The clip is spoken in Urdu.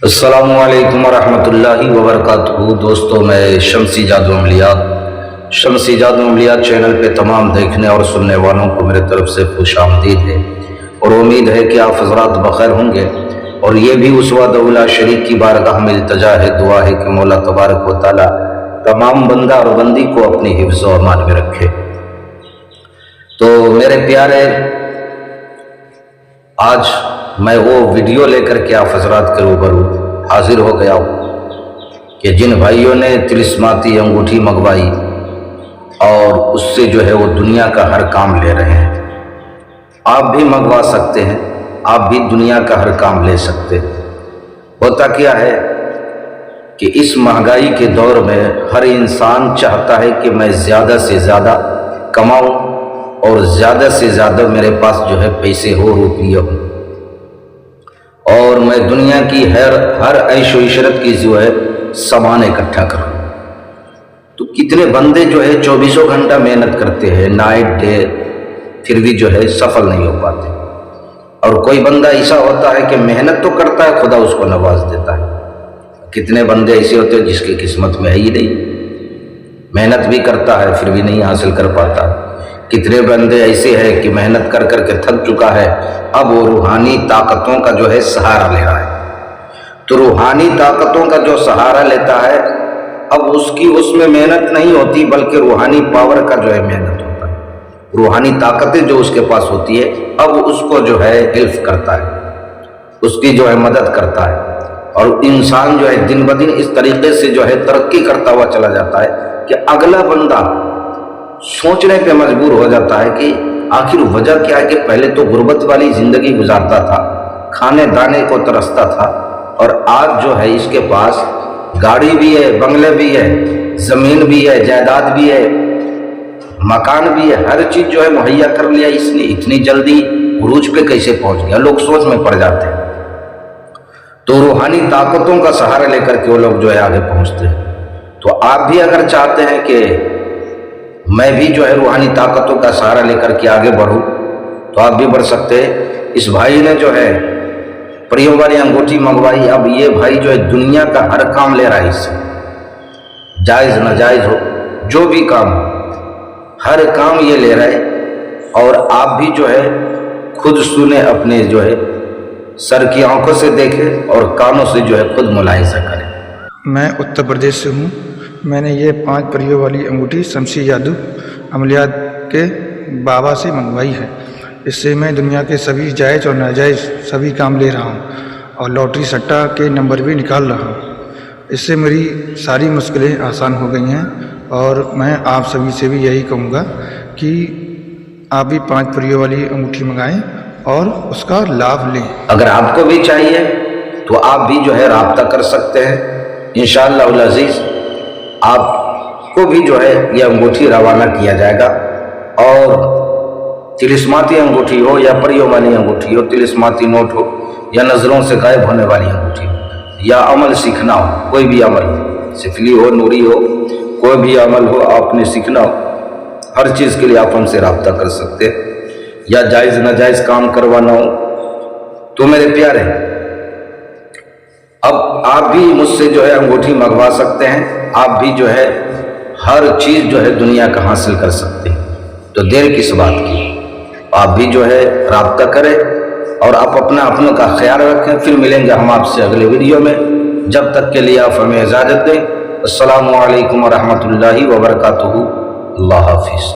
السلام علیکم ورحمۃ اللہ وبرکاتہ۔ دوستو، میں شمسی جادو عملیات چینل پہ تمام دیکھنے اور سننے والوں کو میرے طرف سے خوش آمدید ہے، اور امید ہے کہ آپ حضرات بخیر ہوں گے۔ اور یہ بھی اس وعدہ اولا شریک کی بارگاہ میں التجا ہے، دعا ہے کہ مولا تبارک و تعالی تمام بندہ اور بندی کو اپنی حفظ و امان میں رکھے۔ تو میرے پیارے، آج میں وہ ویڈیو لے کر کے آپ حضرات کے روبرو حاضر ہو گیا ہوں کہ جن بھائیوں نے طلسماتی انگوٹھی منگوائی اور اس سے جو ہے وہ دنیا کا ہر کام لے رہے ہیں۔ آپ بھی منگوا سکتے ہیں، آپ بھی دنیا کا ہر کام لے سکتے ہیں۔ ہوتا کیا ہے کہ اس مہنگائی کے دور میں ہر انسان چاہتا ہے کہ میں زیادہ سے زیادہ کماؤں اور زیادہ سے زیادہ میرے پاس جو ہے پیسے ہو، روپیے ہوں، اور میں دنیا کی ہر عیش و عشرت کی جو ہے سامان اکٹھا کروں۔ تو کتنے بندے جو ہے 24 گھنٹہ محنت کرتے ہیں، نائٹ ڈے، پھر بھی جو ہے سفل نہیں ہو پاتے۔ اور کوئی بندہ ایسا ہوتا ہے کہ محنت تو کرتا ہے، خدا اس کو نواز دیتا ہے۔ کتنے بندے ایسے ہوتے ہیں جس کی قسمت میں ہے ہی نہیں، محنت بھی کرتا ہے پھر بھی نہیں حاصل کر پاتا۔ کتنے بندے ایسے ہیں کہ محنت کر کر کے تھک چکا ہے، اب وہ روحانی طاقتوں کا جو ہے سہارا لے رہا ہے۔ تو روحانی طاقتوں کا جو سہارا لیتا ہے، اب اس میں محنت نہیں ہوتی بلکہ روحانی پاور کا جو ہے محنت ہوتا ہے۔ روحانی طاقتیں جو اس کے پاس ہوتی ہے، اب اس کو جو ہے ہیلپ کرتا ہے، اس کی جو ہے مدد کرتا ہے۔ اور انسان جو ہے دن بدن اس طریقے سے جو ہے ترقی کرتا ہوا چلا جاتا ہے کہ اگلا بندہ سوچنے پہ مجبور ہو جاتا ہے کہ آخر وجہ کیا ہے کہ پہلے تو غربت والی زندگی گزارتا تھا، کھانے دانے کو ترستا تھا، اور آج جو ہے اس کے پاس گاڑی بھی ہے، بنگلے بھی ہے، زمین بھی ہے، جائیداد بھی ہے، مکان بھی ہے، ہر چیز جو ہے مہیا کر لیا اس نے۔ اتنی جلدی عروج پہ کیسے پہنچ گیا؟ لوگ سوچ میں پڑ جاتے ہیں۔ تو روحانی طاقتوں کا سہارا لے کر کے وہ لوگ جو ہے آگے پہنچتے ہیں۔ تو آپ بھی اگر چاہتے ہیں کہ میں بھی جو ہے روحانی طاقتوں کا سہارا لے کر کے آگے بڑھوں، تو آپ بھی بڑھ سکتے ہیں۔ اس بھائی نے جو ہے پریوں والی انگوٹھی منگوائی، اب یہ بھائی جو ہے دنیا کا ہر کام لے رہا ہے، اس سے جائز ناجائز ہو، جو بھی کام ہو، ہر کام یہ لے رہا ہے۔ اور آپ بھی جو ہے خود سنیں، اپنے جو ہے سر کی آنکھوں سے دیکھیں اور کانوں سے جو ہے خود ملاحظہ کریں۔ میں اتر پردیش سے ہوں۔ میں نے یہ 5 پریوں والی انگوٹھی شمسی جادو عملیات کے بابا سے منگوائی ہے۔ اس سے میں دنیا کے سبھی جائز اور ناجائز سبھی کام لے رہا ہوں، اور لاٹری سٹا کے نمبر بھی نکال رہا ہوں۔ اس سے میری ساری مشکلیں آسان ہو گئی ہیں، اور میں آپ سبھی سے بھی یہی کہوں گا کہ آپ بھی 5 پریوں والی انگوٹھی منگائیں اور اس کا لابھ لیں۔ اگر آپ کو بھی چاہیے تو آپ بھی جو ہے رابطہ کر سکتے ہیں، انشاءاللہ العزیز آپ کو بھی جو ہے یہ انگوٹھی روانہ کیا جائے گا۔ اور طلسماتی انگوٹھی ہو یا پریوں والی انگوٹھی ہو، طلسماتی نوٹ ہو یا نظروں سے غائب ہونے والی انگوٹھی ہو، یا عمل سیکھنا ہو، کوئی بھی عمل، سفلی ہو، نوری ہو، کوئی بھی عمل ہو آپ نے سیکھنا ہو، ہر چیز کے لیے آپ ہم سے رابطہ کر سکتے ہیں۔ یا جائز ناجائز کام کروانا ہو تو میرے پیارے، اب آپ بھی مجھ سے جو ہے انگوٹھی منگوا سکتے ہیں، آپ بھی جو ہے ہر چیز جو ہے دنیا کا حاصل کر سکتے ہیں۔ تو دیر کس بات کی، آپ بھی جو ہے رابطہ کریں، اور آپ اپنوں کا خیال رکھیں۔ پھر ملیں گے ہم آپ سے اگلے ویڈیو میں، جب تک کے لیے آپ ہمیں اجازت دیں۔ السلام علیکم ورحمۃ اللہ وبرکاتہ۔ اللہ حافظ۔